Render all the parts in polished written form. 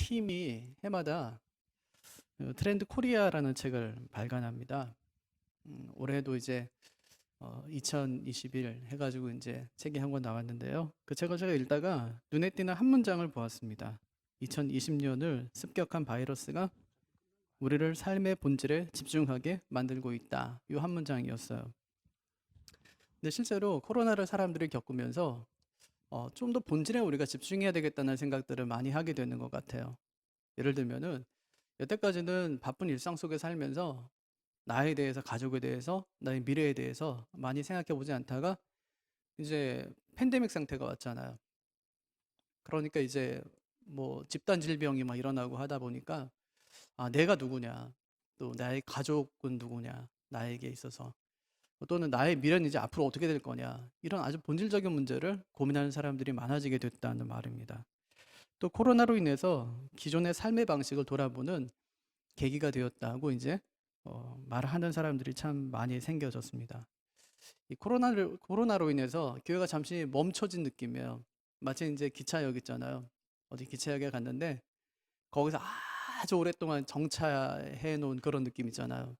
팀이 해마다 트렌드 코리아라는 책을 발간합니다. 올해도 이제 2021 해가지고 이제 책이 한 권 나왔는데요. 그 책을 제가 읽다가 눈에 띄는 한 문장을 보았습니다. 2020년을 습격한 바이러스가 우리를 삶의 본질에 집중하게 만들고 있다. 이 한 문장이었어요. 근데 실제로 코로나를 사람들이 겪으면서 좀 더 본질에 우리가 집중해야 되겠다는 생각들을 많이 하게 되는 것 같아요. 예를 들면은 여태까지는 바쁜 일상 속에 살면서 나에 대해서, 가족에 대해서, 나의 미래에 대해서 많이 생각해 보지 않다가 이제 팬데믹 상태가 왔잖아요. 그러니까 이제 뭐 집단 질병이 막 일어나고 하다 보니까 내가 누구냐, 또 나의 가족은 누구냐, 나에게 있어서 또는 나의 미래는 이제 앞으로 어떻게 될 거냐, 이런 아주 본질적인 문제를 고민하는 사람들이 많아지게 됐다는 말입니다. 또 코로나로 인해서 기존의 삶의 방식을 돌아보는 계기가 되었다고 이제 말을 하는 사람들이 참 많이 생겨졌습니다. 이 코로나로 인해서 교회가 잠시 멈춰진 느낌이에요. 마치 이제 기차역 있잖아요. 어디 기차역에 갔는데 거기서 아주 오랫동안 정차해 놓은 그런 느낌 있잖아요.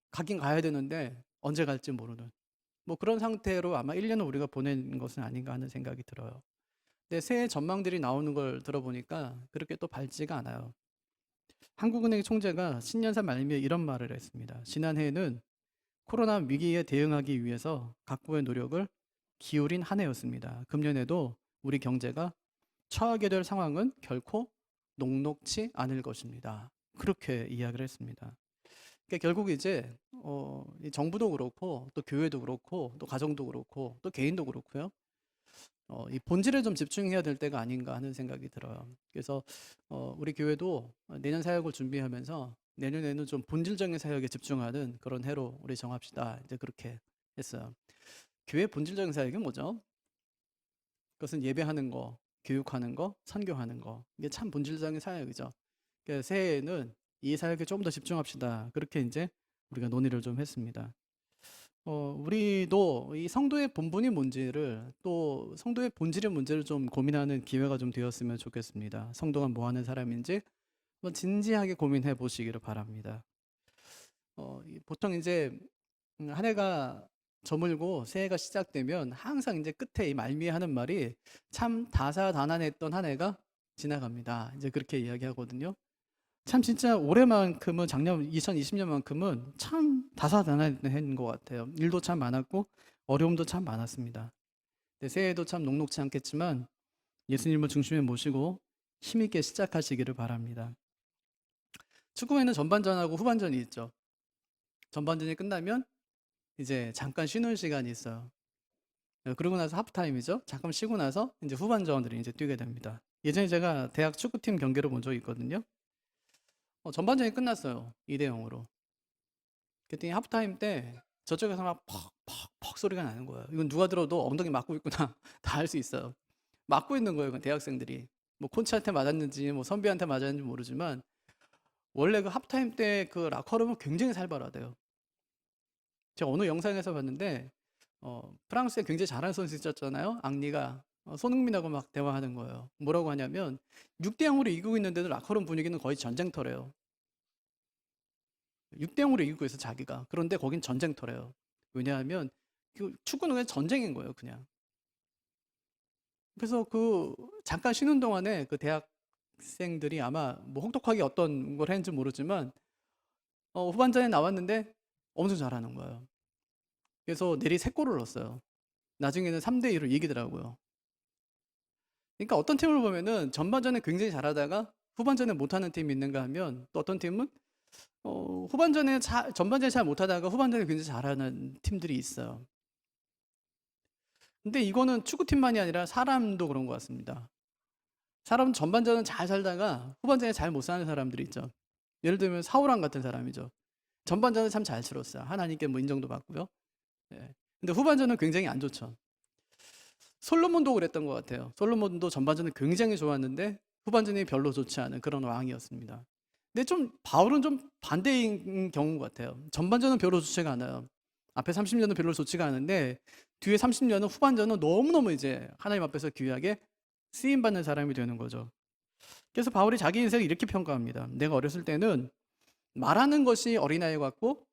가긴 가야 되는데 언제 갈지 모르는 뭐 그런 상태로 아마 1년을 우리가 보낸 것은 아닌가 하는 생각이 들어요. 근데 새해 전망들이 나오는 걸 들어보니까 그렇게 또 밝지가 않아요. 한국은행 총재가 신년사 말미에 이런 말을 했습니다. 지난해에는 코로나 위기에 대응하기 위해서 각고의 노력을 기울인 한 해였습니다. 금년에도 우리 경제가 처하게 될 상황은 결코 녹록치 않을 것입니다. 그렇게 이야기를 했습니다. 그러니까 결국 이제 이 정부도 그렇고 또 교회도 그렇고 또 가정도 그렇고 또 개인도 그렇고요. 이 본질에 좀 집중해야 될 때가 아닌가 하는 생각이 들어요. 그래서 우리 교회도 내년 사역을 준비하면서 내년에는 좀 본질적인 사역에 집중하는 그런 해로 우리 정합시다. 이제 그렇게 했어요. 교회 본질적인 사역이 뭐죠? 그것은 예배하는 거, 교육하는 거, 선교하는 거. 이게 참 본질적인 사역이죠. 그래서 새해에는 이 사역에 좀 더 집중합시다. 그렇게 이제 우리가 논의를 좀 했습니다. 우리도 이 성도의 본분이 뭔지를 또 성도의 본질의 문제를 좀 고민하는 기회가 좀 되었으면 좋겠습니다. 성도가 뭐 하는 사람인지 한번 진지하게 고민해 보시기를 바랍니다. 보통 이제 한 해가 저물고 새해가 시작되면 항상 이제 끝에 이 말미에 하는 말이 참 다사다난했던 한 해가 지나갑니다. 이제 그렇게 이야기하거든요. 참 진짜 올해만큼은 작년 2020년만큼은 참 다사다난한 것 같아요. 일도 참 많았고 어려움도 참 많았습니다. 네, 새해도 참 녹록지 않겠지만 예수님을 중심에 모시고 힘있게 시작하시기를 바랍니다. 축구에는 전반전하고 후반전이 있죠. 전반전이 끝나면 이제 잠깐 쉬는 시간이 있어요. 그러고 나서 하프타임이죠. 잠깐 쉬고 나서 이제 후반전으로 이제 뛰게 됩니다. 예전에 제가 대학 축구팀 경기를 본 적이 있거든요. 전반전이 끝났어요. 2대 0으로. 그랬더니 하프타임 때 저쪽에서 막 퍽퍽퍽 소리가 나는 거예요. 이건 누가 들어도 엉덩이 맞고 있구나 다 알 수 있어요. 맞고 있는 거예요. 그 대학생들이. 뭐 코치한테 맞았는지 뭐 선배한테 맞았는지 모르지만 원래 그 하프타임 때 그 라커룸은 굉장히 살벌하대요. 제가 어느 영상에서 봤는데 프랑스에 굉장히 잘하는 선수 있었잖아요. 앙리가 손흥민하고 막 대화하는 거예요. 뭐라고 하냐면 6대 0으로 이기고 있는데도 라커룸 분위기는 거의 전쟁터래요. 6대 0으로 이기고 있어 자기가. 그런데 거긴 전쟁터래요. 왜냐하면 그 축구는 그냥 전쟁인 거예요, 그냥. 그래서 그 잠깐 쉬는 동안에 그 대학생들이 아마 뭐 혹독하게 어떤 걸 했는지 모르지만 후반전에 나왔는데 엄청 잘하는 거예요. 그래서 내리 3골을 넣었어요. 나중에는 3대 2로 이기더라고요. 그러니까 어떤 팀을 보면은 전반전에 굉장히 잘하다가 후반전에 못하는 팀이 있는가 하면 또 어떤 팀은 전반전에 잘 못하다가 후반전에 굉장히 잘하는 팀들이 있어요. 근데 이거는 축구팀만이 아니라 사람도 그런 것 같습니다. 사람은 전반전은 잘 살다가 후반전에 잘 못 사는 사람들이 있죠. 예를 들면 사울왕 같은 사람이죠. 전반전은 참 잘 치렀어요. 하나님께 뭐 인정도 받고요. 예. 근데 후반전은 굉장히 안 좋죠. 솔로몬도 그랬던 것 같아요. 솔로몬도 전반전은 굉장히 좋았는데 후반전이 별로 좋지 않은 그런 왕이었습니다. 근데 좀 바울은 좀 반대인 경우 같아요. 전반전은 별로 좋지가 않아요. 앞에 30년은 별로 좋지가 않은데 뒤에 30년은 후반전은 너무너무 이제 하나님 앞에서 귀하게 쓰임 받는 사람이 되는 거죠. 그래서 바울이 자기 인생을 이렇게 평가합니다. 내가 어렸을 때는 말하는 것이 어린아이 같고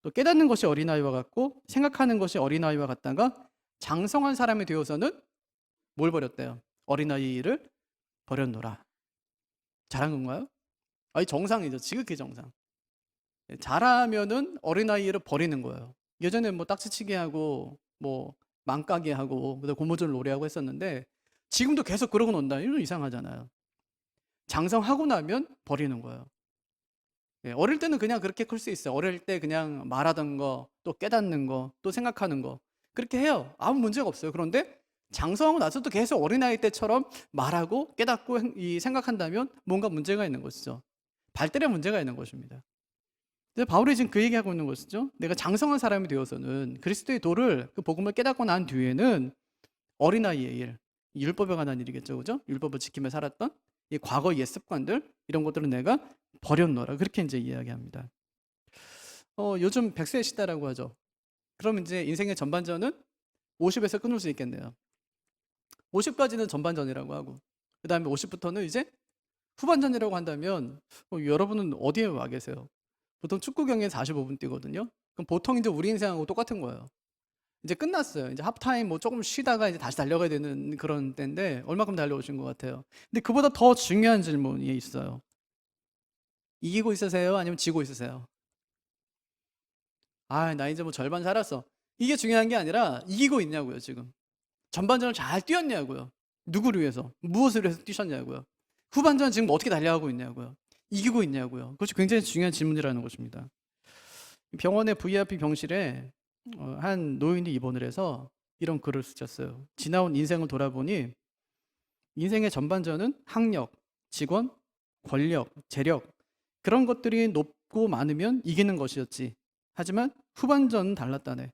또 깨닫는 것이 어린아이와 같고 생각하는 것이 어린아이와 같다가 장성한 사람이 되어서는 뭘 버렸대요? 어린아이를 버렸노라. 잘한 건가요? 아니, 정상이죠. 지극히 정상. 잘하면은 어린아이를 버리는 거예요. 예전에 뭐 딱지치기 하고 뭐 망까기 하고 그다음 고무줄 놀이하고 했었는데 지금도 계속 그러고 논다. 이건 이상하잖아요. 장성하고 나면 버리는 거예요. 어릴 때는 그냥 그렇게 클 수 있어요. 어릴 때 그냥 말하던 거, 또 깨닫는 거, 또 생각하는 거 그렇게 해요. 아무 문제가 없어요. 그런데 장성하고 나서도 계속 어린아이 때처럼 말하고 깨닫고 생각한다면 뭔가 문제가 있는 것이죠. 발달에 문제가 있는 것입니다. 근데 바울이 지금 그 얘기하고 있는 것이죠. 내가 장성한 사람이 되어서는 그리스도의 도를, 그 복음을 깨닫고 난 뒤에는 어린아이의 일, 율법에 관한 일이겠죠, 그죠? 율법을 지키며 살았던 이 과거 옛 습관들, 이런 것들은 내가 버렸노라, 그렇게 이제 이야기합니다. 요즘 100세 시대라고 하죠. 그럼 이제 인생의 전반전은 50에서 끊을 수 있겠네요. 50까지는 전반전이라고 하고, 그 다음에 50부터는 이제 후반전이라고 한다면 여러분은 어디에 와 계세요? 보통 축구 경기에 45분 뛰거든요. 그럼 보통 이제 우리 인생하고 똑같은 거예요. 이제 끝났어요. 이제 하프타임 뭐 조금 쉬다가 이제 다시 달려가야 되는 그런 때인데 얼마큼 달려오신 것 같아요? 근데 그보다 더 중요한 질문이 있어요. 이기고 있으세요? 아니면 지고 있으세요? 나 이제 뭐 절반 살았어. 이게 중요한 게 아니라 이기고 있냐고요, 지금. 전반전을 잘 뛰었냐고요. 누구를 위해서? 무엇을 위해서 뛰셨냐고요. 후반전 지금 어떻게 달려가고 있냐고요. 이기고 있냐고요. 그것이 굉장히 중요한 질문이라는 것입니다. 병원의 VIP 병실에 한 노인이 입원을 해서 이런 글을 쓰셨어요. 지나온 인생을 돌아보니 인생의 전반전은 학력, 직원, 권력, 재력, 그런 것들이 높고 많으면 이기는 것이었지. 하지만 후반전은 달랐다네.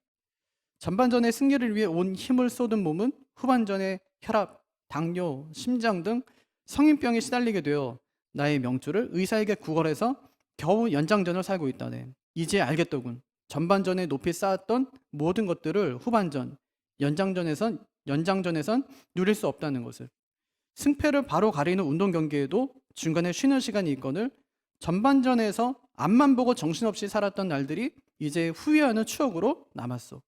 전반전의 승리를 위해 온 힘을 쏟은 몸은 후반전에 혈압, 당뇨, 심장 등 성인병에 시달리게 되어 나의 명줄을 의사에게 구걸해서 겨우 연장전을 살고 있다네. 이제 알겠더군. 전반전에 높이 쌓았던 모든 것들을 후반전, 연장전에선 누릴 수 없다는 것을. 승패를 바로 가리는 운동 경기에도 중간에 쉬는 시간이 있거늘 전반전에서 앞만 보고 정신없이 살았던 날들이 이제 후회하는 추억으로 남았어.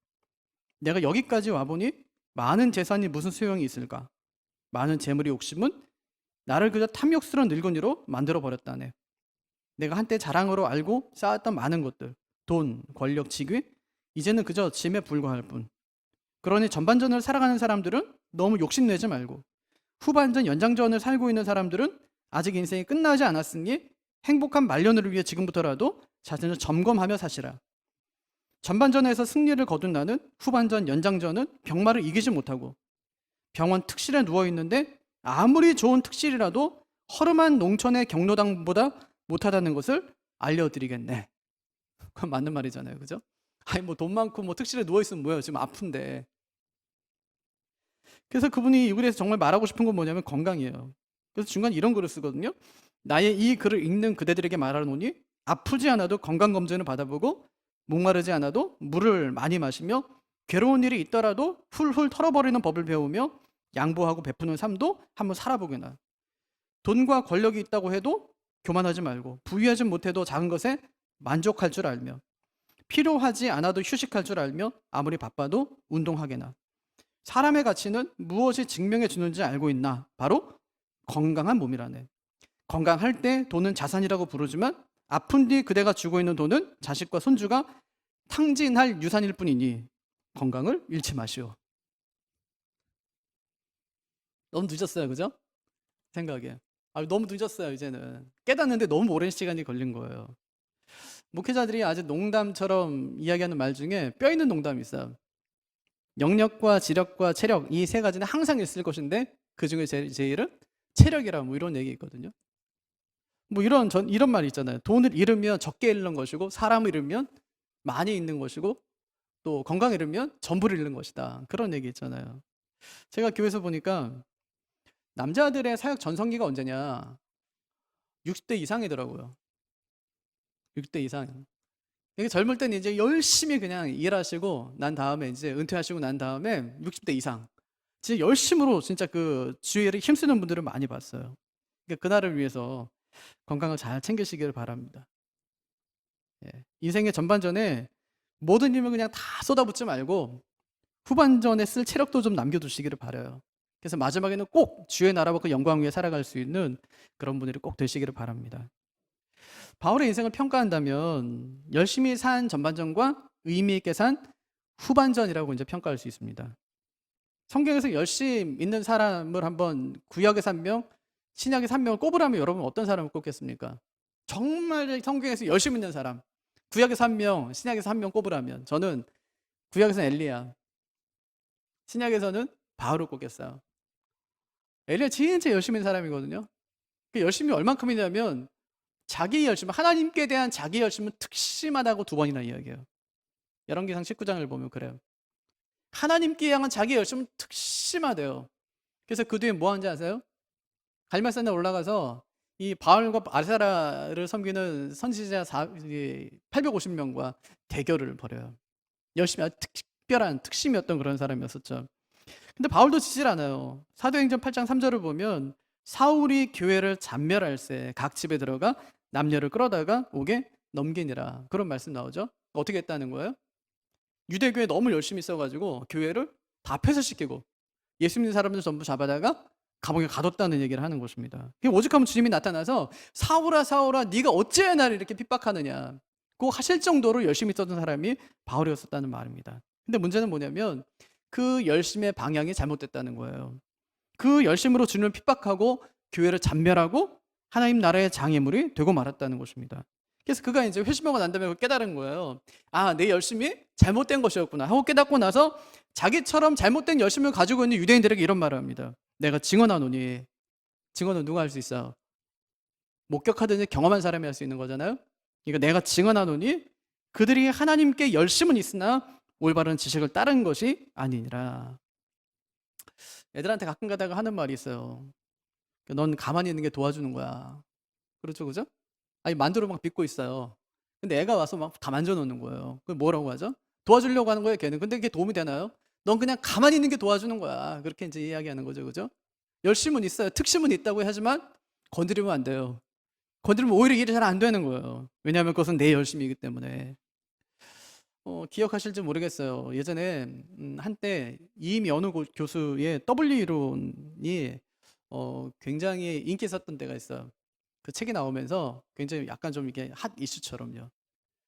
내가 여기까지 와보니 많은 재산이 무슨 소용이 있을까? 많은 재물의 욕심은 나를 그저 탐욕스러운 늙은이로 만들어버렸다네. 내가 한때 자랑으로 알고 쌓았던 많은 것들, 돈, 권력, 직위, 이제는 그저 짐에 불과할 뿐. 그러니 전반전을 살아가는 사람들은 너무 욕심내지 말고 후반전 연장전을 살고 있는 사람들은 아직 인생이 끝나지 않았으니 행복한 말년을 위해 지금부터라도 자신을 점검하며 사시라. 전반전에서 승리를 거둔 나는 후반전 연장전은 병마를 이기지 못하고 병원 특실에 누워있는데 아무리 좋은 특실이라도 허름한 농촌의 경로당보다 못하다는 것을 알려드리겠네. 그건 맞는 말이잖아요, 그죠? 아니 뭐 돈 많고 뭐 특실에 누워있으면 뭐예요? 지금 아픈데. 그래서 그분이 이 글에서 정말 말하고 싶은 건 뭐냐면 건강이에요. 그래서 중간에 이런 글을 쓰거든요. 나의 이 글을 읽는 그대들에게 말하노니 아프지 않아도 건강검진을 받아보고 목마르지 않아도 물을 많이 마시며 괴로운 일이 있더라도 훌훌 털어버리는 법을 배우며 양보하고 베푸는 삶도 한번 살아보게나. 돈과 권력이 있다고 해도 교만하지 말고 부유하지 못해도 작은 것에 만족할 줄 알며 필요하지 않아도 휴식할 줄 알며 아무리 바빠도 운동하게나. 사람의 가치는 무엇이 증명해 주는지 알고 있나? 바로 건강한 몸이라네. 건강할 때 돈은 자산이라고 부르지만 아픈 뒤 그대가 쥐고 있는 돈은 자식과 손주가 탕진할 유산일 뿐이니 건강을 잃지 마시오. 너무 늦었어요, 그죠? 생각에. 너무 늦었어요, 이제는. 깨닫는데 너무 오랜 시간이 걸린 거예요. 목회자들이 아주 농담처럼 이야기하는 말 중에 뼈 있는 농담이 있어요. 영력과 지력과 체력, 이 세 가지는 항상 있을 것인데 그 중에 제일은 체력이라 뭐 이런 얘기 있거든요. 뭐 이런 말이 있잖아요. 돈을 잃으면 적게 잃는 것이고 사람을 잃으면 많이 잃는 것이고 또 건강을 잃으면 전부를 잃는 것이다. 그런 얘기 있잖아요. 제가 교회에서 보니까 남자들의 사역 전성기가 언제냐? 60대 이상이더라고요. 60대 이상. 이게 젊을 때는 이제 열심히 그냥 일하시고 난 다음에 이제 은퇴하시고 난 다음에 60대 이상. 진짜 열심으로 진짜 그 주위를 힘쓰는 분들을 많이 봤어요. 그러니까 그날을 위해서 건강을 잘 챙기시기를 바랍니다. 예. 인생의 전반전에 모든 힘을 그냥 다 쏟아붓지 말고 후반전에 쓸 체력도 좀 남겨두시기를 바라요. 그래서 마지막에는 꼭 주의 나라와 그 영광 위에 살아갈 수 있는 그런 분들이 꼭 되시기를 바랍니다. 바울의 인생을 평가한다면 열심히 산 전반전과 의미 있게 산 후반전이라고 이제 평가할 수 있습니다. 성경에서 열심 있는 사람을 한번 구약에서 한 명, 신약에서 한 명을 꼽으라면 여러분 어떤 사람을 꼽겠습니까? 정말 성경에서 열심 있는 사람, 구약에서 한 명, 신약에서 한 명 꼽으라면 저는 구약에서는 엘리야, 신약에서는 바울을 꼽겠어요. 엘리야 진짜 열심히 있는 사람이거든요. 그 열심이 얼만큼이냐면 자기 열심, 하나님께 대한 자기 열심은 특심하다고 2번이나 이야기해요. 열왕기상 19장을 보면 그래요. 하나님께 향한 자기 열심은 특심하대요. 그래서 그 뒤에 뭐 하는지 아세요? 갈멜산에 올라가서 이 바알과 아세라를 섬기는 선지자 850명과 대결을 벌여요. 열심히 아주 특별한 특심이었던 그런 사람이었었죠. 근데 바울도 지질 않아요. 사도행전 8장 3절을 보면 사울이 교회를 잔멸할세 각 집에 들어가 남녀를 끌어다가 옥에 넘기니라, 그런 말씀 나오죠. 어떻게 했다는 거예요? 유대교회 너무 열심히 있어가지고 교회를 다 폐쇄시키고 예수 믿는 사람들 전부 잡아다가 감옥에 가뒀다는 얘기를 하는 것입니다. 오죽하면 주님이 나타나서 사울아 사울아 네가 어찌해 나를 이렇게 핍박하느냐 고 하실 정도로 열심히 있었던 사람이 바울이었었다는 말입니다. 근데 문제는 뭐냐면 그 열심의 방향이 잘못됐다는 거예요. 그 열심으로 주님을 핍박하고 교회를 잔멸하고 하나님 나라의 장애물이 되고 말았다는 것입니다. 그래서 그가 이제 회심하고 난 다음에 깨달은 거예요. 아, 내 열심이 잘못된 것이었구나 하고 깨닫고 나서 자기처럼 잘못된 열심을 가지고 있는 유대인들에게 이런 말을 합니다. 내가 증언하노니, 증언은 누가 할 수 있어요? 목격하든지 경험한 사람이 할 수 있는 거잖아요. 그러니까 내가 증언하노니 그들이 하나님께 열심은 있으나 올바른 지식을 따른 것이 아니니라. 애들한테 가끔 가다가 하는 말이 있어요. 넌 가만히 있는 게 도와주는 거야. 그렇죠, 그죠? 아니 만두를 막 빚고 있어요. 근데 애가 와서 막 다 만져놓는 거예요. 그 뭐라고 하죠? 도와주려고 하는 거예요, 걔는. 근데 그게 도움이 되나요? 넌 그냥 가만히 있는 게 도와주는 거야. 그렇게 이제 이야기하는 거죠, 그죠? 열심은 있어요. 특심은 있다고 하지만 건드리면 안 돼요. 건드리면 오히려 일이 잘 안 되는 거예요. 왜냐하면 그것은 내 열심이기 때문에. 기억하실지 모르겠어요. 예전에 한때 이임연우 교수의 W 이론이 굉장히 인기 있었던 때가 있어요. 그 책이 나오면서 굉장히 약간 좀 이게 핫 이슈처럼요.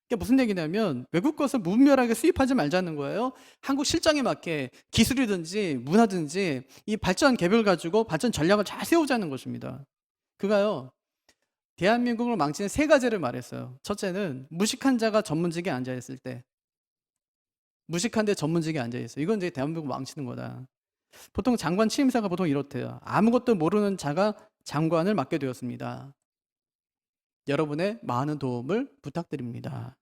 이게 무슨 얘기냐면 외국 것을 무분별하게 수입하지 말자는 거예요. 한국 실정에 맞게 기술이든지 문화든지 이 발전 개별 가지고 발전 전략을 잘 세우자는 것입니다. 그가요, 대한민국을 망치는 3가지를 말했어요. 첫째는 무식한 자가 전문직에 앉아있을 때, 무식한데 전문직에 앉아있어요. 이건 이제 대한민국 망치는 거다. 보통 장관 취임사가 보통 이렇대요. 아무것도 모르는 자가 장관을 맡게 되었습니다. 여러분의 많은 도움을 부탁드립니다.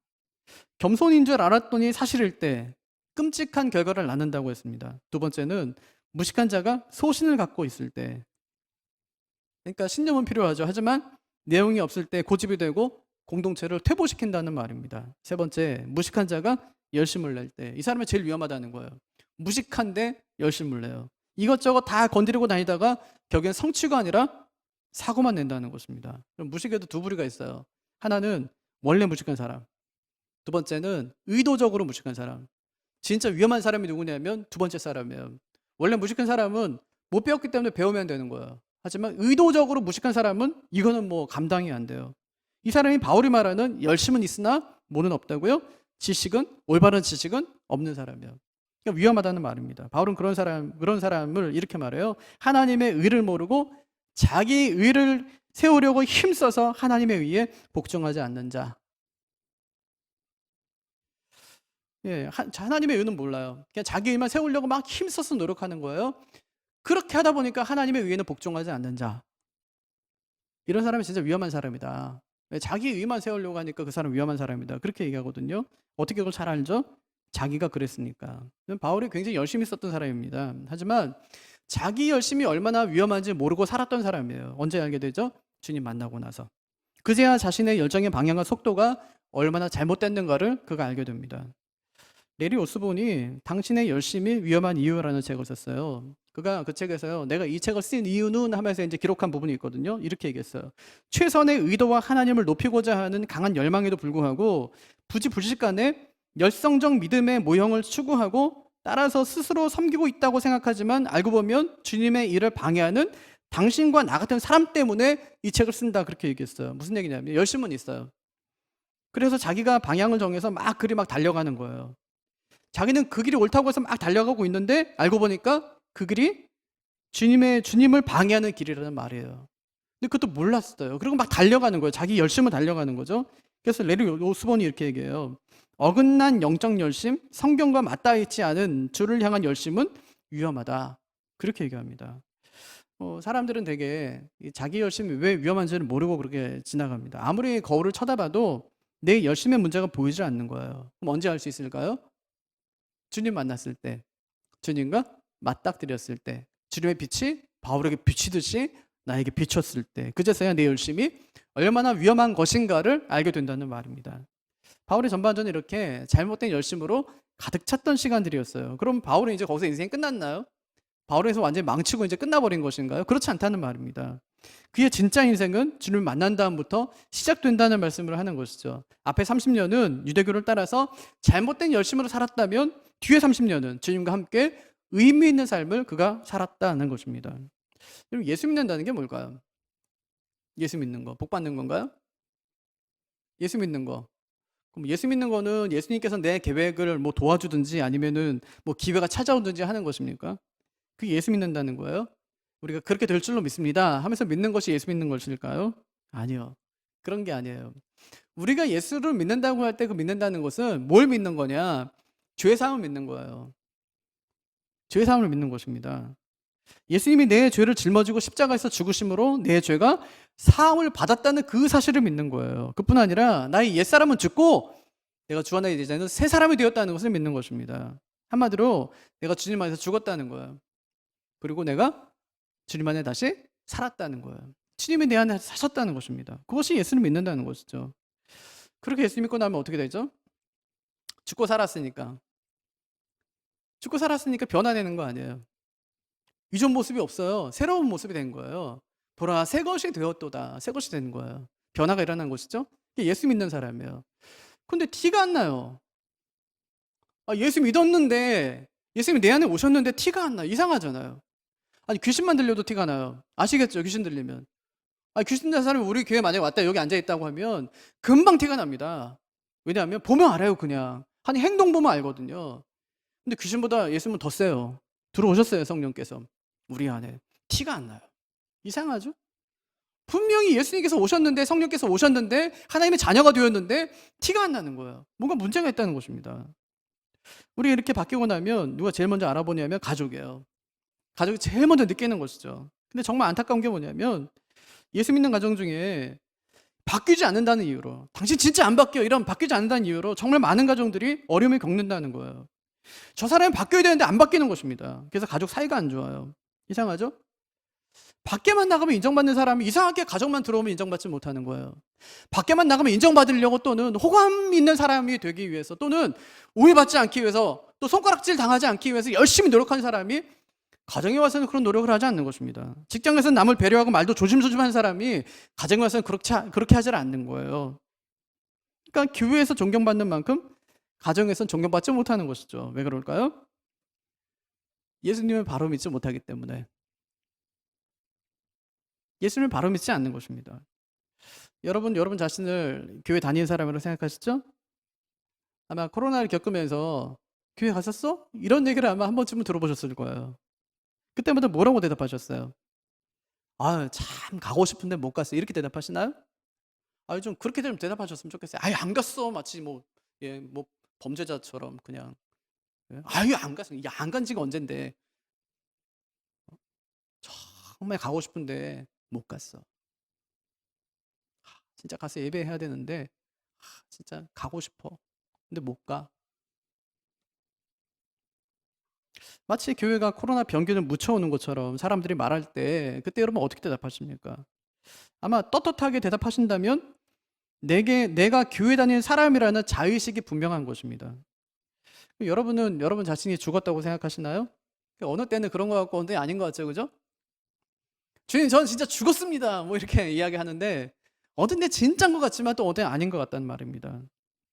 겸손인 줄 알았더니 사실일 때 끔찍한 결과를 낳는다고 했습니다. 2번째는 무식한 자가 소신을 갖고 있을 때, 그러니까 신념은 필요하죠. 하지만 내용이 없을 때 고집이 되고 공동체를 퇴보시킨다는 말입니다. 3번째, 무식한 자가 열심을 낼 때, 이 사람이 제일 위험하다는 거예요. 무식한데 열심을 내요. 이것저것 다 건드리고 다니다가 결국엔 성취가 아니라 사고만 낸다는 것입니다. 그럼 무식에도 2부류가 있어요. 하나는 원래 무식한 사람, 2번째는 의도적으로 무식한 사람. 진짜 위험한 사람이 누구냐면 2번째 사람이에요. 원래 무식한 사람은 못 배웠기 때문에 배우면 되는 거예요. 하지만 의도적으로 무식한 사람은 이거는 뭐 감당이 안 돼요. 이 사람이 바울이 말하는 열심은 있으나 모는 없다고요? 지식은, 올바른 지식은 없는 사람이에요. 그러니까 위험하다는 말입니다. 바울은 그런 사람을 이렇게 말해요. 하나님의 의를 모르고 자기 의를 세우려고 힘써서 하나님의 의에 복종하지 않는 자. 예, 하나님의 의는 몰라요. 그냥 자기 의만 세우려고 막 힘써서 노력하는 거예요. 그렇게 하다 보니까 하나님의 의에는 복종하지 않는 자. 이런 사람이 진짜 위험한 사람이다. 자기 의만 세우려고 하니까 그 사람 위험한 사람이다. 그렇게 얘기하거든요. 어떻게 그걸 잘 알죠? 자기가 그랬으니까. 바울이 굉장히 열심히 썼던 사람입니다. 하지만 자기 열심이 얼마나 위험한지 모르고 살았던 사람이에요. 언제 알게 되죠? 주님 만나고 나서. 그제야 자신의 열정의 방향과 속도가 얼마나 잘못됐는가를 그가 알게 됩니다. 레리 오스본이 당신의 열심이 위험한 이유라는 책을 썼어요. 그가 그 책에서요, 내가 이 책을 쓴 이유는 하면서 이제 기록한 부분이 있거든요. 이렇게 얘기했어요. 최선의 의도와 하나님을 높이고자 하는 강한 열망에도 불구하고 부지불식간에 열성적 믿음의 모형을 추구하고 따라서 스스로 섬기고 있다고 생각하지만 알고 보면 주님의 일을 방해하는 당신과 나 같은 사람 때문에 이 책을 쓴다, 그렇게 얘기했어요. 무슨 얘기냐면 열심은 있어요. 그래서 자기가 방향을 정해서 막 그리 막 달려가는 거예요. 자기는 그 길이 옳다고 해서 막 달려가고 있는데 알고 보니까 그 길이 주님을 방해하는 길이라는 말이에요. 근데 그것도 몰랐어요. 그리고 막 달려가는 거예요. 자기 열심을 달려가는 거죠. 그래서 레리 오스본이 이렇게 얘기해요. 어긋난 영적 열심, 성경과 맞닿아 있지 않은 주를 향한 열심은 위험하다, 그렇게 얘기합니다. 사람들은 되게 자기 열심이 왜 위험한지를 모르고 그렇게 지나갑니다. 아무리 거울을 쳐다봐도 내 열심의 문제가 보이지 않는 거예요. 그럼 언제 알 수 있을까요? 주님 만났을 때, 주님과 맞닥뜨렸을 때, 주님의 빛이 바울에게 비치듯이 나에게 비쳤을 때, 그제서야 내 열심이 얼마나 위험한 것인가를 알게 된다는 말입니다. 바울이 전반전에 이렇게 잘못된 열심으로 가득 찼던 시간들이었어요. 그럼 바울은 이제 거기서 인생이 끝났나요? 바울에서 완전히 망치고 이제 끝나버린 것인가요? 그렇지 않다는 말입니다. 그의 진짜 인생은 주님을 만난 다음부터 시작된다는 말씀을 하는 것이죠. 앞에 30년은 유대교를 따라서 잘못된 열심으로 살았다면 뒤에 30년은 주님과 함께 의미 있는 삶을 그가 살았다는 것입니다. 그럼 예수 믿는다는 게 뭘까요? 예수 믿는 거, 복 받는 건가요? 예수 믿는 거. 그럼 예수 믿는 거는 예수님께서 내 계획을 뭐 도와주든지 아니면은 뭐 기회가 찾아오든지 하는 것입니까? 그게 예수 믿는다는 거예요? 우리가 그렇게 될 줄로 믿습니다 하면서 믿는 것이 예수 믿는 것일까요? 아니요. 그런 게 아니에요. 우리가 예수를 믿는다고 할 때 그 믿는다는 것은 뭘 믿는 거냐? 죄 사함을 믿는 거예요. 죄 사함을 믿는 것입니다. 예수님이 내 죄를 짊어지고 십자가에서 죽으심으로 내 죄가 사함을 받았다는 그 사실을 믿는 거예요. 그뿐 아니라 나의 옛사람은 죽고 내가 주 안에 이제는 새 사람이 되었다는 것을 믿는 것입니다. 한마디로 내가 주님 안에서 죽었다는 거예요. 그리고 내가 주님 안에 다시 살았다는 거예요. 주님이 내 안에 사셨다는 것입니다. 그것이 예수를 믿는다는 것이죠. 그렇게 예수 믿고 나면 어떻게 되죠? 죽고 살았으니까 변화되는 거 아니에요. 이전 모습이 없어요. 새로운 모습이 된 거예요. 보라, 새 것이 되었도다. 새 것이 되는 거예요. 변화가 일어난 것이죠. 이게 예수 믿는 사람이에요. 근데 티가 안 나요. 예수 믿었는데, 예수님이 내 안에 오셨는데 티가 안 나요. 이상하잖아요. 아니, 귀신만 들려도 티가 나요. 아시겠죠? 귀신 들리면. 귀신 들린 사람이 우리 교회 만약에 왔다 여기 앉아있다고 하면 금방 티가 납니다. 왜냐하면 보면 알아요. 그냥 한 행동 보면 알거든요. 근데 귀신보다 예수님은 더 세요. 들어오셨어요. 성령께서 우리 안에. 티가 안 나요. 이상하죠? 분명히 예수님께서 오셨는데, 성령께서 오셨는데, 하나님의 자녀가 되었는데 티가 안 나는 거예요. 뭔가 문제가 있다는 것입니다. 우리 이렇게 바뀌고 나면 누가 제일 먼저 알아보냐면 가족이에요. 가족이 제일 먼저 느끼는 것이죠. 근데 정말 안타까운 게 뭐냐면 예수 믿는 가정 중에 바뀌지 않는다는 이유로, 당신 진짜 안 바뀌어, 이런 바뀌지 않는다는 이유로 정말 많은 가정들이 어려움을 겪는다는 거예요. 저 사람이 바뀌어야 되는데 안 바뀌는 것입니다. 그래서 가족 사이가 안 좋아요. 이상하죠? 밖에만 나가면 인정받는 사람이 이상하게 가정만 들어오면 인정받지 못하는 거예요. 밖에만 나가면 인정받으려고 또는 호감 있는 사람이 되기 위해서 또는 오해받지 않기 위해서 또 손가락질 당하지 않기 위해서 열심히 노력하는 사람이 가정에 와서는 그런 노력을 하지 않는 것입니다. 직장에서는 남을 배려하고 말도 조심조심한 사람이 가정에 와서는 그렇게 하지 않는 거예요. 그러니까 교회에서 존경받는 만큼 가정에서는 존경받지 못하는 것이죠. 왜 그럴까요? 예수님을 바로 믿지 못하기 때문에. 예수님을 바로 믿지 않는 것입니다. 여러분 자신을 교회 다니는 사람이라고 생각하시죠? 아마 코로나를 겪으면서 교회 갔었어? 이런 얘기를 아마 한 번쯤은 들어보셨을 거예요. 그때마다 뭐라고 대답하셨어요? 참 가고 싶은데 못 갔어요. 이렇게 대답하시나요? 좀 그렇게 좀 대답하셨으면 좋겠어요. 안 갔어. 마치 뭐 범죄자처럼 그냥. 안 갔어. 안 간 지가 언젠데. 정말 가고 싶은데 못 갔어. 진짜 가서 예배해야 되는데 진짜 가고 싶어. 근데 못 가. 마치 교회가 코로나 병균을 묻혀오는 것처럼 사람들이 말할 때 그때 여러분 어떻게 대답하십니까? 아마 떳떳하게 대답하신다면 내가 교회 다니는 사람이라는 자의식이 분명한 것입니다. 여러분은 여러분 자신이 죽었다고 생각하시나요? 어느 때는 그런 것 같고 어느 때는 아닌 것 같죠, 그죠? 주님, 전 진짜 죽었습니다. 뭐 이렇게 이야기하는데 어떤 때 진짜인 것 같지만 또 어떤 때는 아닌 것 같다는 말입니다.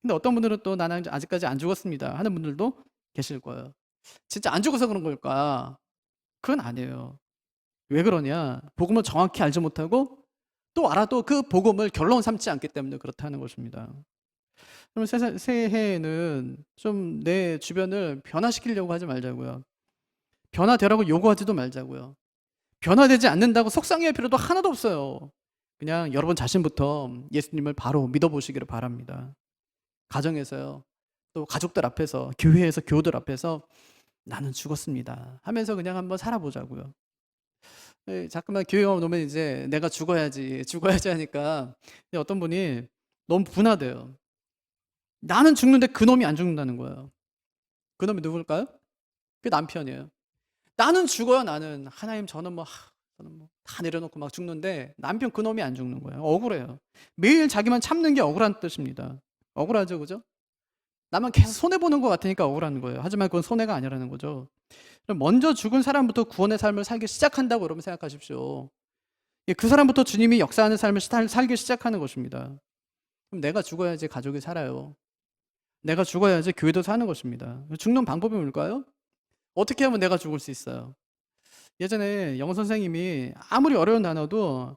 근데 어떤 분들은 또 나는 아직까지 안 죽었습니다 하는 분들도 계실 거예요. 진짜 안 죽어서 그런 걸까? 그건 아니에요. 왜 그러냐? 복음을 정확히 알지 못하고 또 알아도 그 복음을 결론 삼지 않기 때문에 그렇다는 것입니다. 그럼 새해에는 좀 내 주변을 변화시키려고 하지 말자고요. 변화되라고 요구하지도 말자고요. 변화되지 않는다고 속상해할 필요도 하나도 없어요. 그냥 여러분 자신부터 예수님을 바로 믿어보시기를 바랍니다. 가정에서요. 또 가족들 앞에서, 교회에서, 교우들 앞에서 나는 죽었습니다 하면서 그냥 한번 살아보자고요. 자꾸만 교회 오면 이제 내가 죽어야지, 죽어야지 하니까 어떤 분이 너무 분하대요. 나는 죽는데 그놈이 안 죽는다는 거예요. 그놈이 누굴까요? 그 남편이에요. 나는 죽어요, 나는. 하나님, 저는 뭐 다 내려놓고 막 죽는데 남편 그놈이 안 죽는 거예요. 억울해요. 매일 자기만 참는 게 억울한 뜻입니다. 억울하죠, 그죠? 나만 계속 손해보는 것 같으니까 억울한 거예요. 하지만 그건 손해가 아니라는 거죠. 그럼 먼저 죽은 사람부터 구원의 삶을 살기 시작한다고 여러분 생각하십시오. 그 사람부터 주님이 역사하는 삶을 살기 시작하는 것입니다. 그럼 내가 죽어야지 가족이 살아요. 내가 죽어야지 교회도 사는 것입니다. 죽는 방법이 뭘까요? 어떻게 하면 내가 죽을 수 있어요? 예전에 영어 선생님이 아무리 어려운 단어도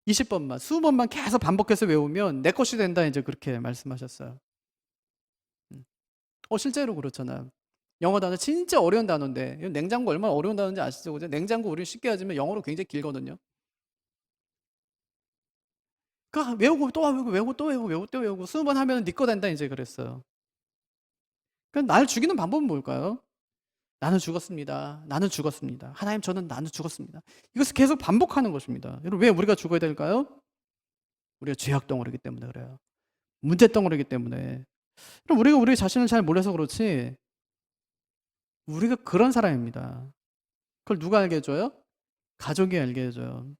20번만, 20번만 계속 반복해서 외우면 내 것이 된다, 이제 그렇게 말씀하셨어요. 실제로 그렇잖아요. 영어 단어 진짜 어려운 단어인데, 냉장고 얼마나 어려운 단어인지 아시죠? 그죠? 냉장고 우리 쉽게 하지만 영어로 굉장히 길거든요. 그 외우고 또 외우고 외우고 또 외우고 외우고 또 외우고 20번 하면 네 거 된다, 이제 그랬어요. 그러니까 날 죽이는 방법은 뭘까요? 나는 죽었습니다. 나는 죽었습니다. 하나님, 나는 죽었습니다. 이것을 계속 반복하는 것입니다. 여러분, 왜 우리가 죽어야 될까요? 우리가 죄악 덩어리이기 때문에 그래요. 문제 덩어리이기 때문에. 그럼 우리가 우리 자신을 잘 몰라서 그렇지, 우리가 그런 사람입니다. 그걸 누가 알게 해줘요? 가족이 알게 해줘요.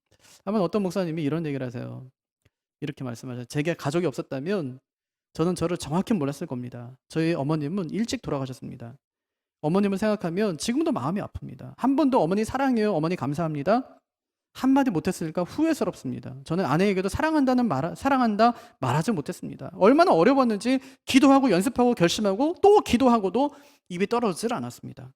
아마 어떤 목사님이 이런 얘기를 하세요. 이렇게 말씀하셔요. 제게 가족이 없었다면 저는 저를 정확히 몰랐을 겁니다. 저희 어머님은 일찍 돌아가셨습니다. 어머님을 생각하면 지금도 마음이 아픕니다. 한 번도 어머니 사랑해요, 어머니 감사합니다 한마디 못했으니까 후회스럽습니다. 저는 아내에게도 사랑한다 말하지 못했습니다. 얼마나 어려웠는지 기도하고 연습하고 결심하고 또 기도하고도 입이 떨어지질 않았습니다.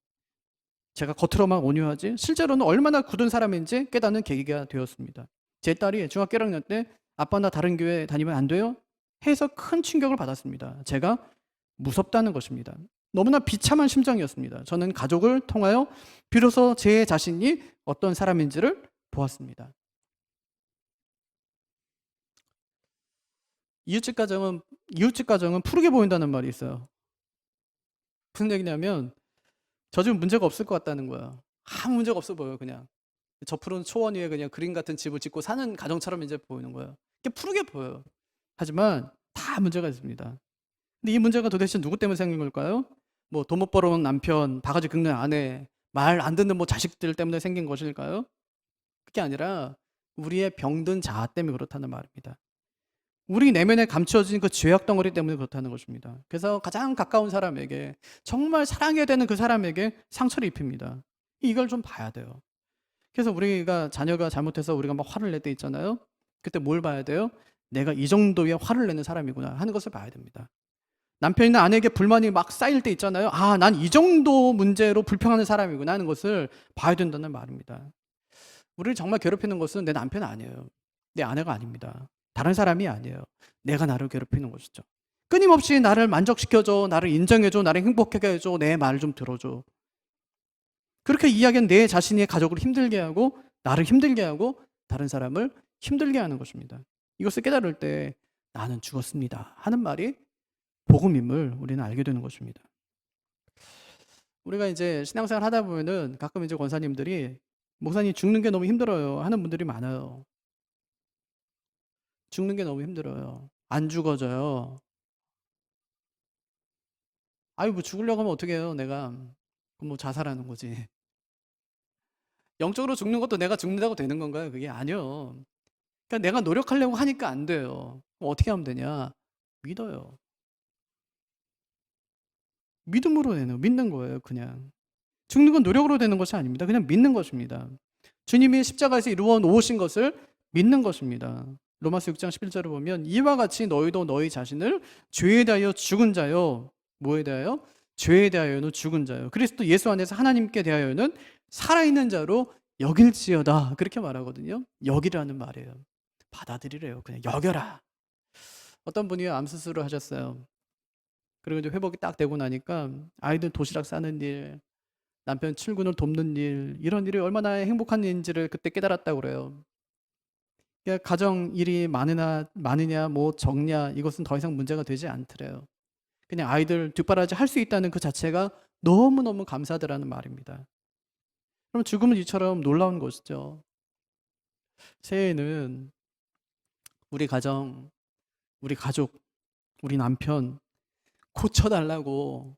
제가 겉으로만 온유하지 실제로는 얼마나 굳은 사람인지 깨닫는 계기가 되었습니다. 제 딸이 중학교 1학년 때 아빠, 나 다른 교회 다니면 안 돼요? 해서 큰 충격을 받았습니다. 제가 무섭다는 것입니다. 너무나 비참한 심정이었습니다. 저는 가족을 통하여 비로소 제 자신이 어떤 사람인지를 보았습니다. 이웃집 가정은 푸르게 보인다는 말이 있어요. 무슨 얘기냐면 저 집은 문제가 없을 것 같다는 거야. 아무 문제가 없어 보여요, 그냥. 저 푸른 초원 위에 그냥 그림 같은 집을 짓고 사는 가정처럼 이제 보이는 거예요. 이게 푸르게 보여요. 하지만 다 문제가 있습니다. 근데 이 문제가 도대체 누구 때문에 생긴 걸까요? 뭐 돈 못 벌어온 남편, 바가지 긁는 아내, 말 안 듣는 뭐 자식들 때문에 생긴 것일까요? 그게 아니라 우리의 병든 자아 때문에 그렇다는 말입니다. 우리 내면에 감춰진 그 죄악 덩어리 때문에 그렇다는 것입니다. 그래서 가장 가까운 사람에게, 정말 사랑해야 되는 그 사람에게 상처를 입힙니다. 이걸 좀 봐야 돼요. 그래서 우리가 자녀가 잘못해서 우리가 막 화를 낼 때 있잖아요. 그때 뭘 봐야 돼요? 내가 이 정도의 화를 내는 사람이구나 하는 것을 봐야 됩니다. 남편이나 아내에게 불만이 막 쌓일 때 있잖아요. 난 이 정도 문제로 불평하는 사람이구나 하는 것을 봐야 된다는 말입니다. 우리를 정말 괴롭히는 것은 내 남편 아니에요. 내 아내가 아닙니다. 다른 사람이 아니에요. 내가 나를 괴롭히는 것이죠. 끊임없이 나를 만족시켜줘, 나를 인정해줘, 나를 행복하게 해줘, 내 말을 좀 들어줘. 그렇게 이야기한 내 자신의 가족을 힘들게 하고, 나를 힘들게 하고, 다른 사람을 힘들게 하는 것입니다. 이것을 깨달을 때 나는 죽었습니다 하는 말이 복음임을 우리는 알게 되는 것입니다. 우리가 이제 신앙생활 하다 보면은 가끔 이제 권사님들이 목사님 죽는 게 너무 힘들어요 하는 분들이 많아요. 죽는 게 너무 힘들어요. 안 죽어져요. 아유, 뭐 죽으려고 하면 어떻게 해요, 내가. 그럼 뭐 자살하는 거지. 영적으로 죽는 것도 내가 죽는다고 되는 건가요? 그게 아니요. 그러니까 내가 노력하려고 하니까 안 돼요. 그럼 어떻게 하면 되냐? 믿어요. 믿음으로 믿는 거예요, 그냥. 죽는 건 노력으로 되는 것이 아닙니다. 그냥 믿는 것입니다. 주님이 십자가에서 이루어 놓으신 것을 믿는 것입니다. 로마서 6장 11절을 보면 이와 같이 너희도 너희 자신을 죄에 대하여 죽은 자요. 뭐에 대하여? 죄에 대하여는 죽은 자요. 그리스도 예수 안에서 하나님께 대하여는 살아있는 자로 여길지어다. 그렇게 말하거든요. 여기라는 말이에요. 받아들이래요. 그냥 여겨라. 어떤 분이 암 수술을 하셨어요. 그리고 이제 회복이 딱 되고 나니까 아이들 도시락 싸는 일, 남편 출근을 돕는 일, 이런 일이 얼마나 행복한 일인지를 그때 깨달았다고 그래요. 그러니까 가정 일이 많으냐, 뭐 적냐, 이것은 더 이상 문제가 되지 않더래요. 그냥 아이들 뒷바라지 할 수 있다는 그 자체가 너무너무 감사하다라는 말입니다. 그럼 죽음은 이처럼 놀라운 것이죠. 새해에는 우리 가정, 우리 가족, 우리 남편 고쳐달라고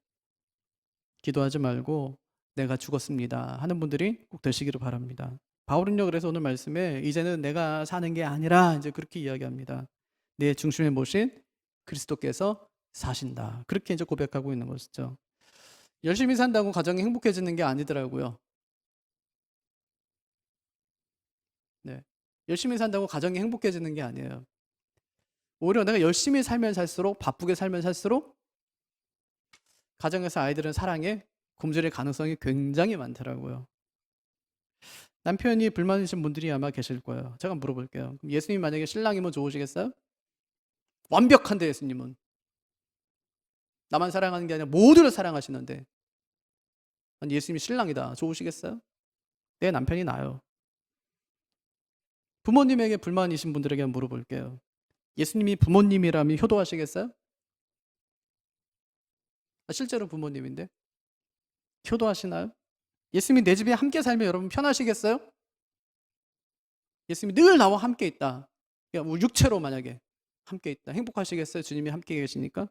기도하지 말고 내가 죽었습니다 하는 분들이 꼭 되시기를 바랍니다. 바울은요, 그래서 오늘 말씀에 이제는 내가 사는 게 아니라 이제 그렇게 이야기합니다. 내 중심에 모신 그리스도께서 사신다. 그렇게 이제 고백하고 있는 것이죠. 열심히 산다고 가정이 행복해지는 게 아니더라고요. 네. 열심히 산다고 가정이 행복해지는 게 아니에요. 오히려 내가 열심히 살면 살수록, 바쁘게 살면 살수록 가정에서 아이들은 사랑에 굶주릴 가능성이 굉장히 많더라고요. 남편이 불만이신 분들이 아마 계실 거예요. 제가 물어볼게요. 그럼 예수님 만약에 신랑이면 좋으시겠어요? 완벽한데 예수님은. 나만 사랑하는 게 아니라 모두를 사랑하시는데 아니, 예수님이 신랑이다. 좋으시겠어요? 내 남편이 나요. 부모님에게 불만이신 분들에게 한번 물어볼게요. 예수님이 부모님이라면 효도하시겠어요? 실제로 부모님인데 효도하시나요? 예수님이 내 집에 함께 살면 여러분 편하시겠어요? 예수님이 늘 나와 함께 있다. 그러니까 육체로 만약에 함께 있다. 행복하시겠어요? 주님이 함께 계시니까?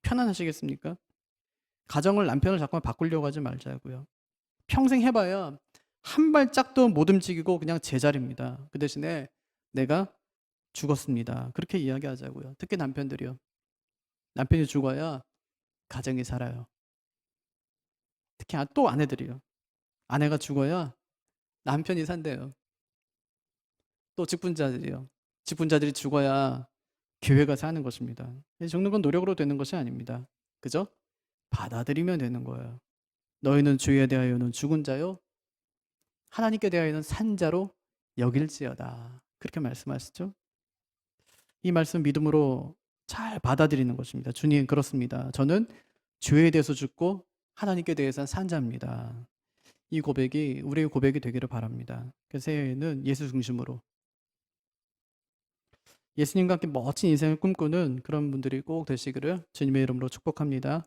편안하시겠습니까? 가정을, 남편을 자꾸만 바꾸려고 하지 말자고요. 평생 해봐야 한 발짝도 못 움직이고 그냥 제자리입니다. 그 대신에 내가 죽었습니다. 그렇게 이야기하자고요. 특히 남편들이요. 남편이 죽어야 가정이 살아요. 특히 또 아내들이요. 아내가 죽어야 남편이 산대요. 또 직분자들이요. 직분자들이 죽어야 교회가 사는 것입니다. 죽는 건 노력으로 되는 것이 아닙니다. 그죠? 받아들이면 되는 거예요. 너희는 주에 대하여는 죽은 자요, 하나님께 대하여는 산 자로 여길지어다. 그렇게 말씀하시죠? 이 말씀 믿음으로 잘 받아들이는 것입니다. 주님, 그렇습니다. 저는 죄에 대해서 죽고 하나님께 대해서는 산 자입니다. 이 고백이 우리의 고백이 되기를 바랍니다. 그 새해에는 예수 중심으로 예수님과 함께 멋진 인생을 꿈꾸는 그런 분들이 꼭 되시기를 주님의 이름으로 축복합니다.